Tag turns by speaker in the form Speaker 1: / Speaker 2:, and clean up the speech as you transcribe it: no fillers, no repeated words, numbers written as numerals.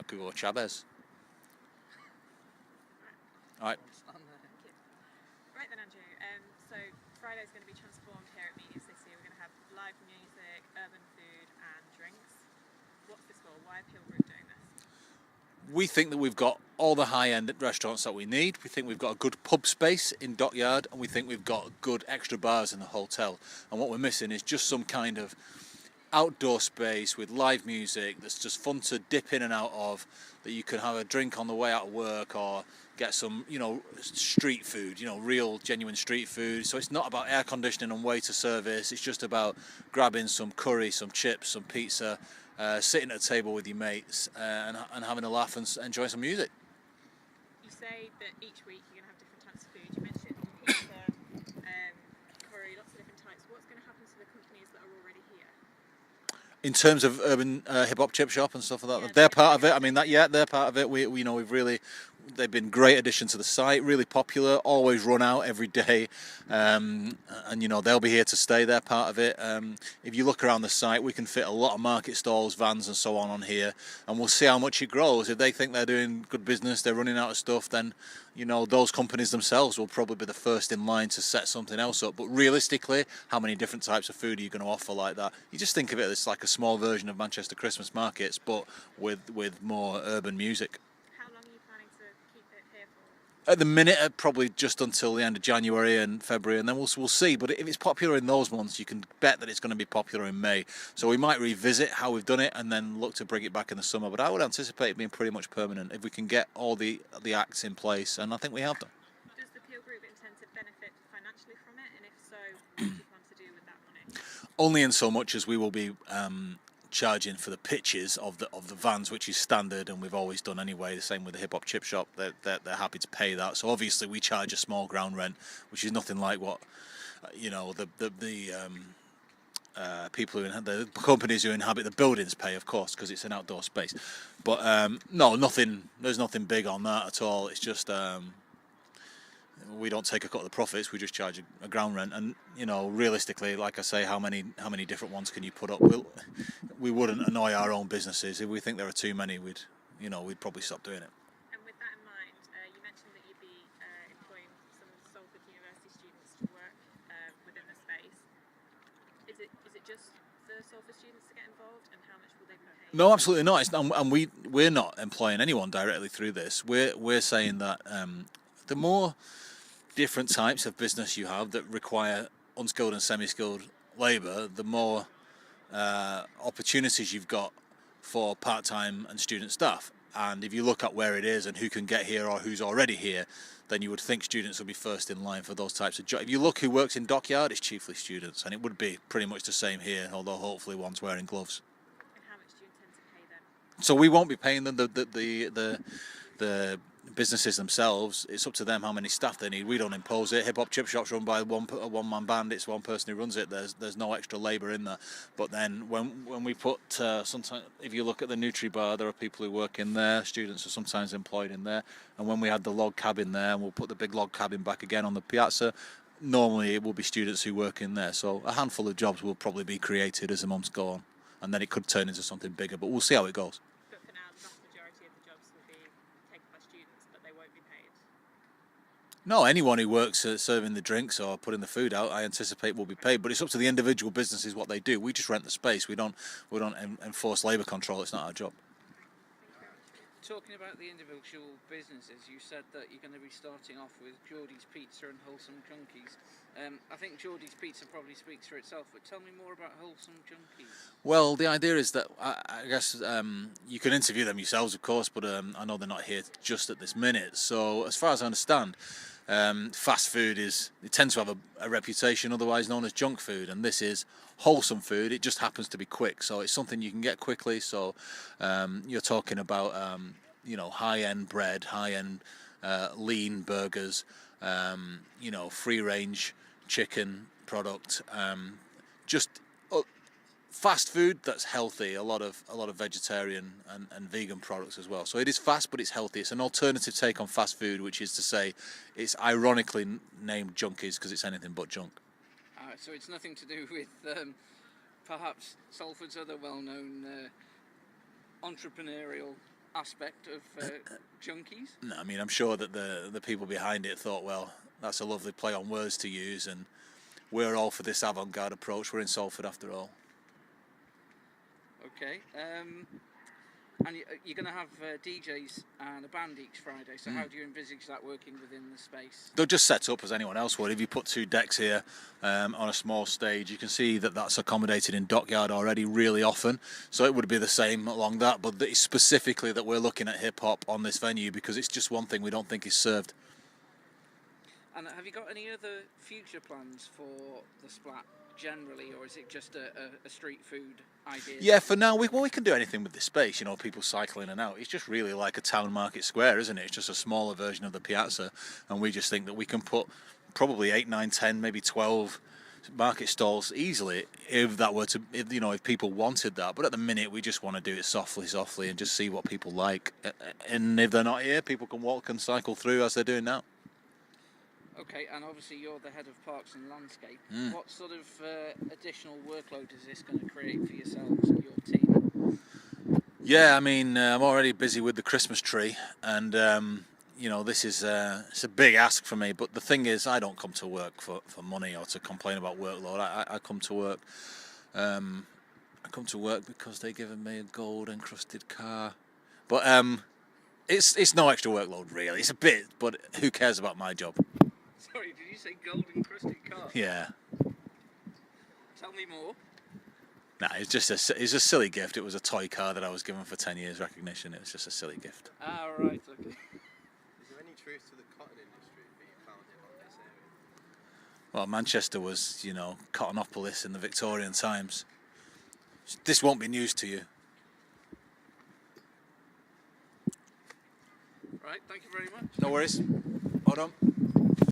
Speaker 1: That could go Chavez. All right.
Speaker 2: Right then, Andrew. So Friday's going to be transformed here at Meteors this year. We're going to have live music, urban food, and drinks. What's this for? Why are Peel Group doing this?
Speaker 1: We think that we've got all the high-end restaurants that we need. We think we've got a good pub space in Dockyard, and we think we've got good extra bars in the hotel. And what we're missing is just some kind of outdoor space with live music that's just fun to dip in and out of, that you can have a drink on the way out of work or get some, street food, real genuine street food. So it's not about air conditioning and waiter service. It's just about grabbing some curry, some chips, some pizza, sitting at a table with your mates and having a laugh and enjoying some music.
Speaker 2: You say that each week you're going to have different types of food. You mentioned pizza, curry, lots of different types. What's going to happen to the companies that are already here?
Speaker 1: In terms of urban hip hop chip shop and stuff like that,
Speaker 2: Yeah,
Speaker 1: they're part of it. I mean, they're part of it. They've been great addition to the site. Really popular. Always run out every day, and they'll be here to stay. They're part of it. If you look around the site, we can fit a lot of market stalls, vans, and so on here, and we'll see how much it grows. If they think they're doing good business, they're running out of stuff, then those companies themselves will probably be the first in line to set something else up. But realistically, how many different types of food are you going to offer like that? You just think of it as like a small version of Manchester Christmas markets, but with more urban music.
Speaker 2: How long are you planning to keep it here for?
Speaker 1: At the minute, probably just until the end of January and February, and then we'll see. But if it's popular in those months, you can bet that it's going to be popular in May. So we might revisit how we've done it and then look to bring it back in the summer. But I would anticipate it being pretty much permanent if we can get all the acts in place, and I think we have done.
Speaker 2: Does the Peel Group intend to benefit financially from it? And if so, what do you plan to do with that money?
Speaker 1: Only in so much as we will be charging for the pitches of the vans, which is standard, and we've always done anyway. The same with the hip hop chip shop; they're happy to pay that. So obviously we charge a small ground rent, which is nothing like what people the companies who inhabit the buildings pay, of course, because it's an outdoor space. But there's nothing big on that at all. It's just we don't take a cut of the profits. We just charge a ground rent, and realistically, like I say, how many different ones can you put up? We wouldn't annoy our own businesses. If we think there are too many, we'd probably stop doing it.
Speaker 2: And with that in mind, you mentioned that you'd be employing some Salford University students to work within the space. Is it just the Salford students to get involved, and how much will they be paid?
Speaker 1: No, absolutely not. And we're not employing anyone directly through this. We're saying that the more different types of business you have that require unskilled and semi-skilled labour, the more opportunities you've got for part-time and student staff. And if you look at where it is and who can get here or who's already here, then you would think students would be first in line for those types of jobs. If you look who works in Dockyard, it's chiefly students, and it would be pretty much the same here, although hopefully one's wearing gloves.
Speaker 2: And how much do you intend to pay them?
Speaker 1: So we won't be paying them. The businesses themselves, it's up to them how many staff they need. We don't impose it. Hip hop chip shops run by a one-man band. It's one person who runs it. There's no extra labour in there. But then when we put sometimes, if you look at the Nutri Bar, there are people who work in there. Students are sometimes employed in there. And when we had the log cabin there, and we'll put the big log cabin back again on the piazza, normally it will be students who work in there. So a handful of jobs will probably be created as the months go on, and then it could turn into something bigger. But we'll see how it goes.
Speaker 2: But for now, the vast majority of the jobs will be taken by students, but they won't be paid.
Speaker 1: No, anyone who works serving the drinks or putting the food out, I anticipate will be paid. But it's up to the individual businesses what they do. We just rent the space. We don't enforce labour control. It's not our job.
Speaker 3: Talking about the individual businesses, you said that you're going to be starting off with Geordie's Pizza and Wholesome Junkies. I think Geordie's Pizza probably speaks for itself, but tell me more about Wholesome Junkies.
Speaker 1: Well, the idea is that I guess you can interview them yourselves, of course, but I know they're not here just at this minute. So as far as I understand, fast food it tends to have a reputation otherwise known as junk food, and this is wholesome food. It just happens to be quick, so it's something you can get quickly. So you're talking about high-end bread, high-end lean burgers, free range chicken product, just fast food that's healthy. A lot of vegetarian and vegan products as well. So it is fast, but it's healthy. It's an alternative take on fast food, which is to say, it's ironically named Junkies because it's anything but junk.
Speaker 3: So it's nothing to do with perhaps Salford's other well-known entrepreneurial aspect of junkies?
Speaker 1: No, I mean, I'm sure that the people behind it thought, well, that's a lovely play on words to use, and we're all for this avant-garde approach. We're in Salford after all.
Speaker 3: Okay. And you're going to have DJs and a band each Friday, so how do you envisage that working within the space?
Speaker 1: They'll just set up as anyone else would. If you put 2 decks here on a small stage, you can see that that's accommodated in Dockyard already really often, so it would be the same along that, but it's specifically that we're looking at hip-hop on this venue because it's just one thing we don't think is served.
Speaker 3: And have you got any other future plans for the Splat generally, or is it just a street food idea?
Speaker 1: Yeah, for now, we can do anything with this space, you know, people cycle in and out. It's just really like a town market square, isn't it? It's just a smaller version of the piazza, and we just think that we can put probably 8, 9, 10, maybe 12 market stalls easily if that were to, if people wanted that. But at the minute, we just want to do it softly, and just see what people like. And if they're not here, people can walk and cycle through as they're doing now.
Speaker 3: Okay, and obviously you're the head of Parks and Landscape. What sort of additional workload is this going to create for yourselves and your team?
Speaker 1: Yeah, I mean, I'm already busy with the Christmas tree, and this is it's a big ask for me. But the thing is, I don't come to work for money or to complain about workload. I come to work. I come to work because they've given me a gold encrusted car. But it's no extra workload really. It's a bit, but who cares about my job?
Speaker 3: Sorry, did you say gold encrusted car?
Speaker 1: Yeah.
Speaker 3: Tell me more.
Speaker 1: Nah, it's a silly gift. It was a toy car that I was given for 10 years recognition. It was just a silly gift.
Speaker 3: Ah, right, okay.
Speaker 4: Is there any truth to the cotton industry being founded on this area?
Speaker 1: Well, Manchester was, Cottonopolis in the Victorian times. This won't be news to you.
Speaker 3: Right, thank you very much.
Speaker 1: No worries. Hold on.